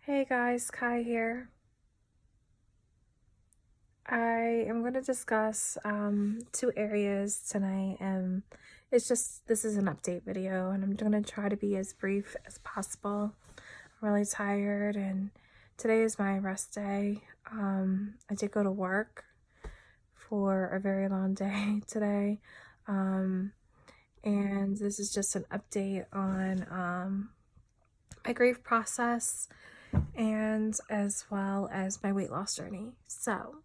Hey guys, Kai here. I am going to discuss two areas tonight, and this is an update video, and I'm going to try to be as brief as possible. I'm really tired, and today is my rest day. I did go to work for a very long day today, and this is just an update on my grief process and as well as my weight loss journey. So,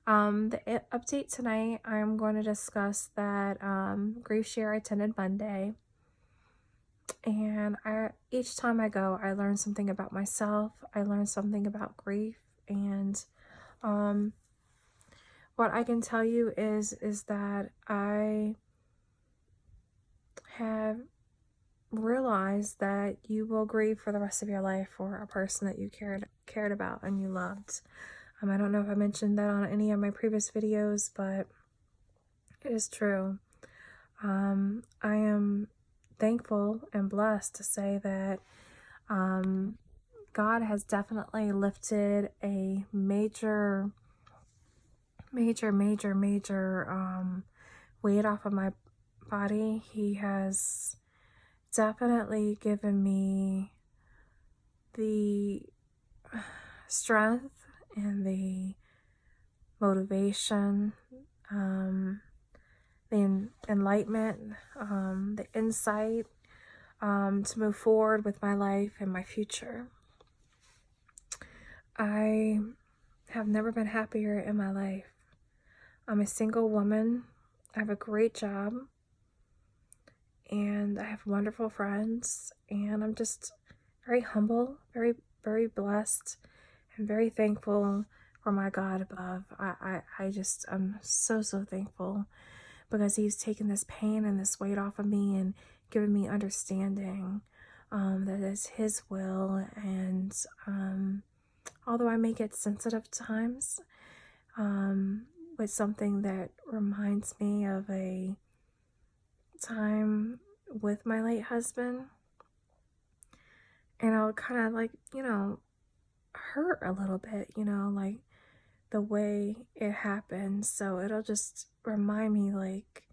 the update tonight, I'm going to discuss that grief share I attended Monday, and each time I go, I learn something about myself. I learn something about grief, and um, what I can tell you is that I have realized that you will grieve for the rest of your life for a person that you cared about and you loved. I don't know if I mentioned that on any of my previous videos, but it is true. I am thankful and blessed to say that God has definitely lifted a major weight off of my body. He has definitely given me the strength and the motivation, the enlightenment, the insight to move forward with my life and my future. I have never been happier in my life. I'm a single woman. I have a great job, and I have wonderful friends, and I'm just very humble, very, very blessed, and very thankful for my God above. I'm so thankful because He's taken this pain and this weight off of me and given me understanding that is His will. And although I may get sensitive times with something that reminds me of a time with my late husband, and I'll kind of hurt a little bit, like the way it happened. So it'll just remind me, like,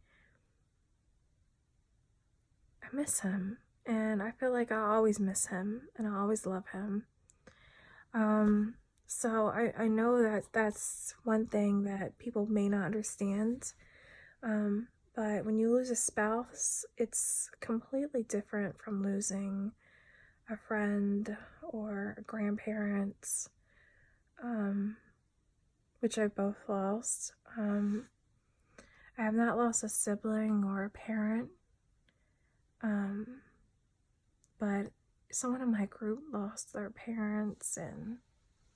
I miss him, and I feel like I always miss him and I always love him. So I know that that's one thing that people may not understand. But when you lose a spouse, it's completely different from losing a friend or a grandparent, which I both lost. I have not lost a sibling or a parent, but someone in my group lost their parents and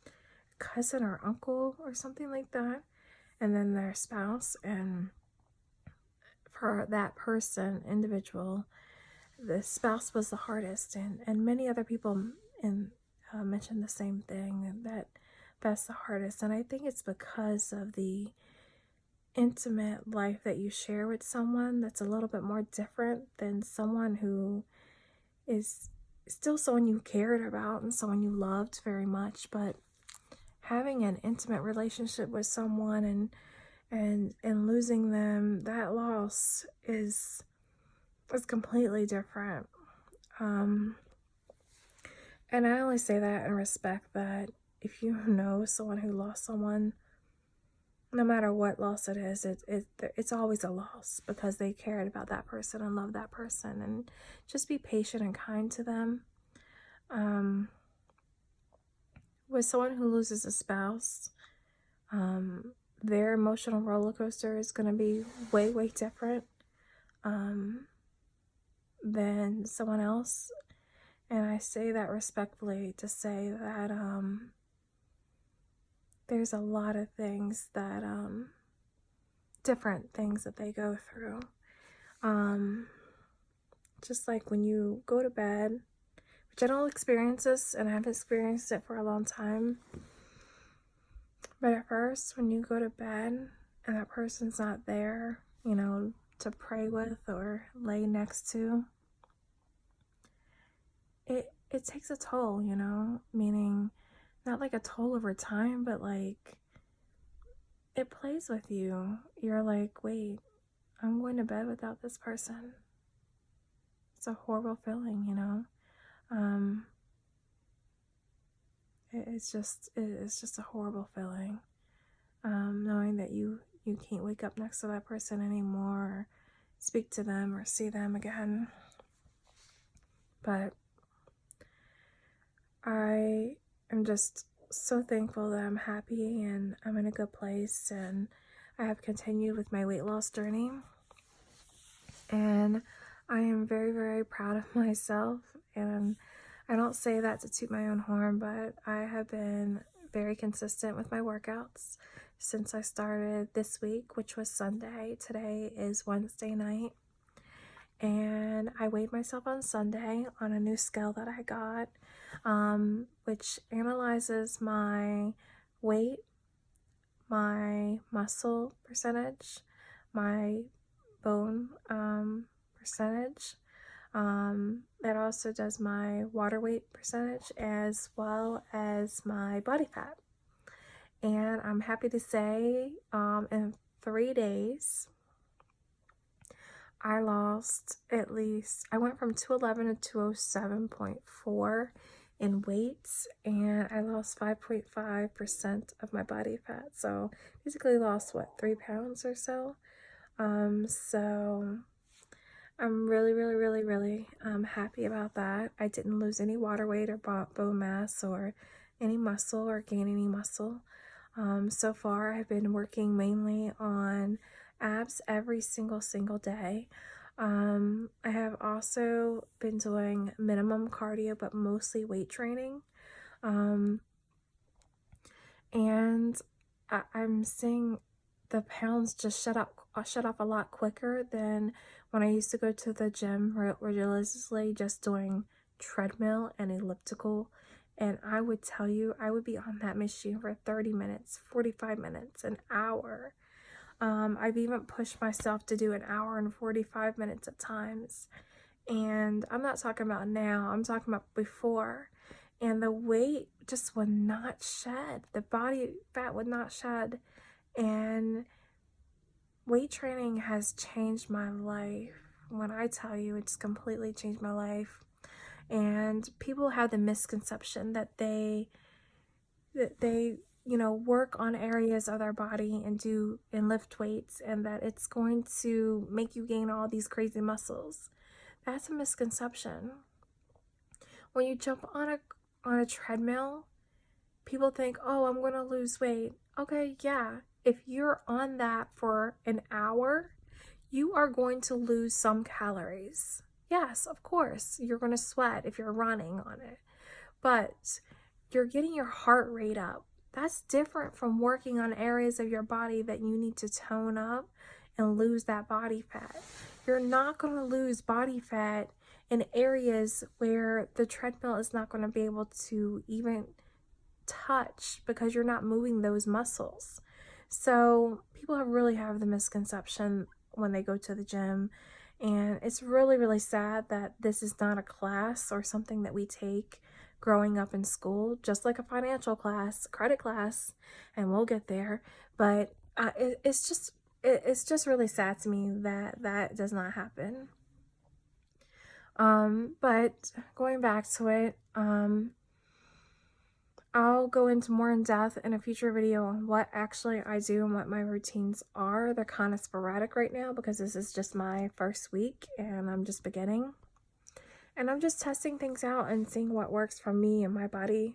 a cousin or uncle or something like that, and then their spouse. And for that individual, the spouse was the hardest, and many other people mentioned the same thing, that's the hardest. And I think it's because of the intimate life that you share with someone that's a little bit more different than someone who is still someone you cared about and someone you loved very much, but having an intimate relationship with someone and losing them, that loss is completely different. And I only say that in respect that if you know someone who lost someone, no matter what loss it is, it's always a loss because they cared about that person and loved that person. And just be patient and kind to them. With someone who loses a spouse, their emotional roller coaster is going to be way different than someone else. And I say that respectfully to say that there's a lot of things that different things that they go through. Just like when you go to bed, which I don't experience this, and I haven't experienced it for a long time, but at first when you go to bed and that person's not there, to pray with or lay next to, it takes a toll, you know, meaning not like a toll over time, but like it plays with you. You're like, wait, I'm going to bed without this person. It's a horrible feeling, you know. Um, it's just a horrible feeling. Knowing that you can't wake up next to that person anymore, or speak to them, or see them again. But I am just so thankful that I'm happy and I'm in a good place, and I have continued with my weight loss journey. And I am very, very proud of myself. And I don't say that to toot my own horn, but I have been very consistent with my workouts since I started this week, which was Sunday. Today is Wednesday night. And I weighed myself on Sunday on a new scale that I got, which analyzes my weight, my muscle percentage, my bone percentage. It also does my water weight percentage as well as my body fat. And I'm happy to say in 3 days, I lost I went from 211 to 207.4 in weights, and I lost 5.5% of my body fat. So basically lost, 3 pounds or so. So I'm really, really, really, really happy about that. I didn't lose any water weight or bone mass or any muscle or gain any muscle. So far, I've been working mainly on abs every single day. I have also been doing minimum cardio, but mostly weight training. And I'm seeing the pounds just shut off a lot quicker than when I used to go to the gym religiously, just doing treadmill and elliptical. And I would tell you, I would be on that machine for 30 minutes, 45 minutes, an hour. I've even pushed myself to do an hour and 45 minutes at times. And I'm not talking about now, I'm talking about before. And the weight just would not shed. The body fat would not shed. And weight training has changed my life. When I tell you, it's completely changed my life. And people have the misconception that they work on areas of their body and lift weights, and that it's going to make you gain all these crazy muscles. That's a misconception. When you jump on a treadmill, people think, oh, I'm going to lose weight. Okay, yeah. If you're on that for an hour, you are going to lose some calories. Yes, of course, you're going to sweat if you're running on it. But you're getting your heart rate up. That's different from working on areas of your body that you need to tone up and lose that body fat. You're not going to lose body fat in areas where the treadmill is not going to be able to even touch, because you're not moving those muscles. So people really have the misconception when they go to the gym, and it's really, really sad that this is not a class or something that we take growing up in school, just like a financial class, credit class, and we'll get there. But it's just really sad to me that that does not happen. But going back to it, I'll go into more in depth in a future video on what actually I do and what my routines are. They're kind of sporadic right now because this is just my first week and I'm just beginning. And I'm just testing things out and seeing what works for me and my body.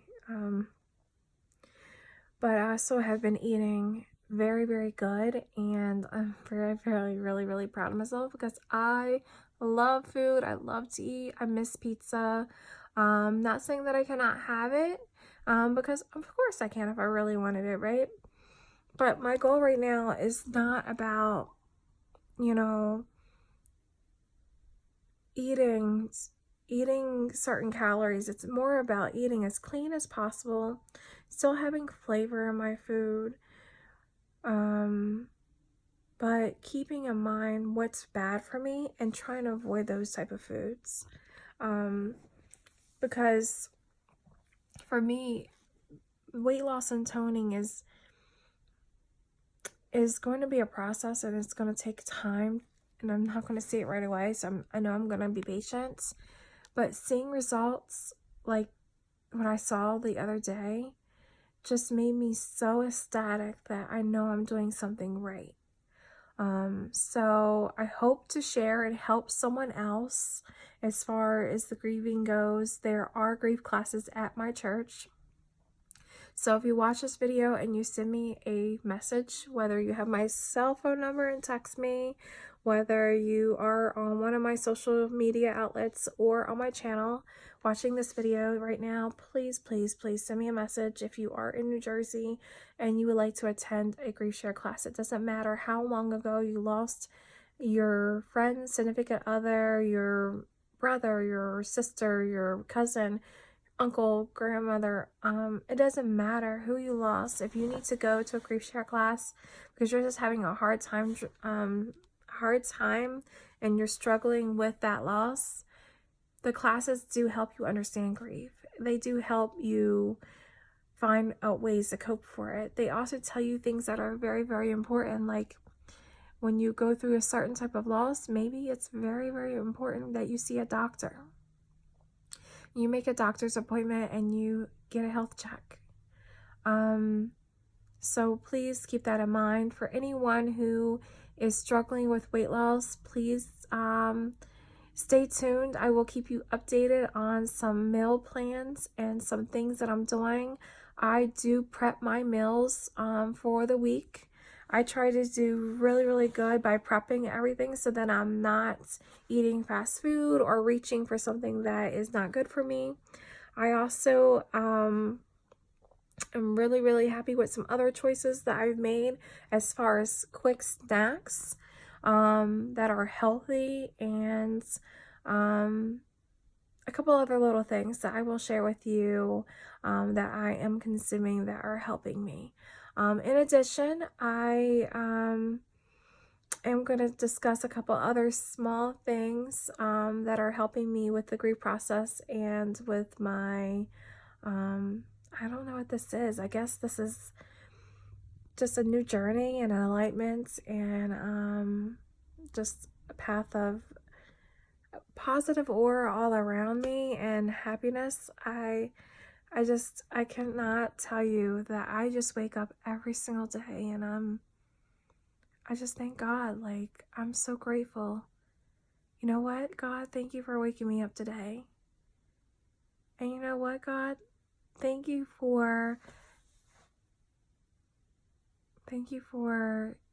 But I also have been eating very, very good, and I'm very, very, really, really proud of myself because I love food. I love to eat. I miss pizza. Not saying that I cannot have it, because of course I can if I really wanted it, right? But my goal right now is not about, eating certain calories. It's more about eating as clean as possible, still having flavor in my food, but keeping in mind what's bad for me and trying to avoid those type of foods. because for me, weight loss and toning is going to be a process, and it's going to take time, and I'm not going to see it right away. So I know I'm going to be patient, but seeing results like what I saw the other day just made me so ecstatic that I know I'm doing something right. So I hope to share and help someone else as far as the grieving goes. There are grief classes at my church. So if you watch this video and you send me a message, whether you have my cell phone number and text me, whether you are on one of my social media outlets or on my channel watching this video right now, please, please, please send me a message if you are in New Jersey and you would like to attend a grief share class. It doesn't matter how long ago you lost your friend, significant other, your brother, your sister, your cousin, uncle, grandmother, it doesn't matter who you lost. If you need to go to a grief share class because you're just having a hard time and you're struggling with that loss, the classes do help you understand grief. They do help you find ways to cope for it. They also tell you things that are very, very important, like when you go through a certain type of loss, maybe it's very, very important that you see a doctor. You make a doctor's appointment and you get a health check. So please keep that in mind. For anyone who is struggling with weight loss, please stay tuned. I will keep you updated on some meal plans and some things that I'm doing. I do prep my meals for the week. I try to do really, really good by prepping everything so that I'm not eating fast food or reaching for something that is not good for me. I also am really, really happy with some other choices that I've made as far as quick snacks that are healthy, and a couple other little things that I will share with you that I am consuming that are helping me. In addition, I am going to discuss a couple other small things that are helping me with the grief process and with my, I don't know what this is. I guess this is just a new journey and an enlightenment and just a path of positive aura all around me and happiness. I cannot tell you that I just wake up every single day and I just thank God. Like, I'm so grateful. You know what, God? Thank you for waking me up today. And you know what, God? Thank you for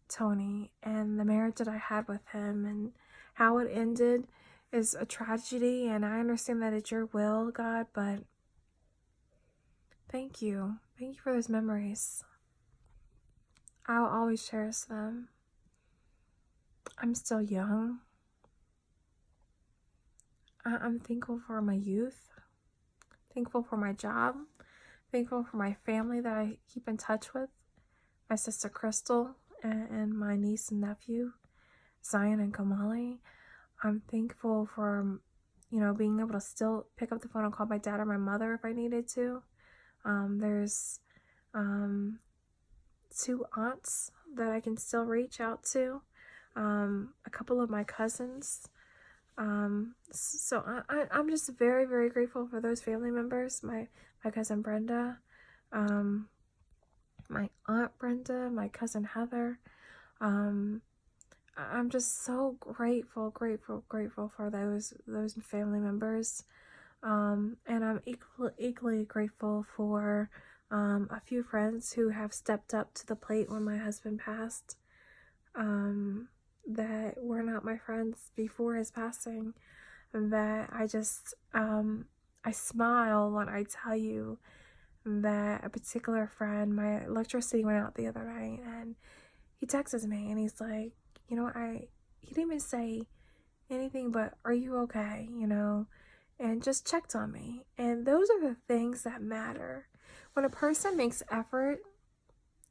Tony and the marriage that I had with him, and how it ended is a tragedy, and I understand that it's your will, God, but thank you. Thank you for those memories. I'll always cherish them. I'm still young. I'm thankful for my youth, thankful for my job, thankful for my family that I keep in touch with, my sister Crystal and my niece and nephew, Zion and Kamali. I'm thankful for, being able to still pick up the phone and call my dad or my mother if I needed to. There's 2 aunts that I can still reach out to, a couple of my cousins. So I'm just very, very grateful for those family members. My cousin Brenda, my aunt Brenda, my cousin Heather. I'm just so grateful for those family members. And I'm equally grateful for a few friends who have stepped up to the plate when my husband passed, that were not my friends before his passing, that I just, I smile when I tell you that a particular friend, my electricity went out the other night, and he texts me and he's like, he didn't even say anything but, are you okay, and just checked on me. And those are the things that matter. When a person makes effort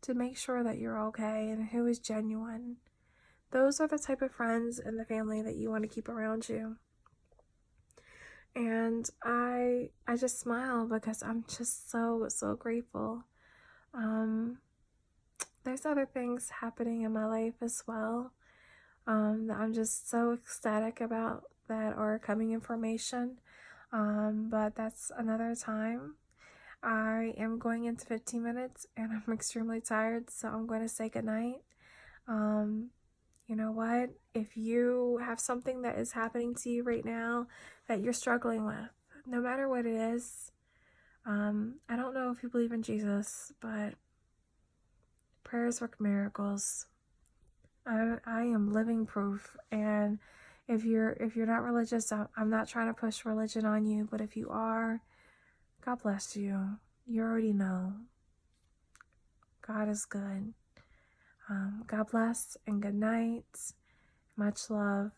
to make sure that you're okay and who is genuine, those are the type of friends and the family that you want to keep around you. And I just smile because I'm just so grateful. Um, there's other things happening in my life as well, that I'm just so ecstatic about that are coming information. But that's another time. I am going into 15 minutes and I'm extremely tired, so I'm going to say goodnight. Um, you know what? If you have something that is happening to you right now that you're struggling with, no matter what it is, I don't know if you believe in Jesus, but prayers work miracles. I am living proof. And if you're not religious, I'm not trying to push religion on you, but if you are, God bless you. You already know. God is good. God bless and good night. Much love.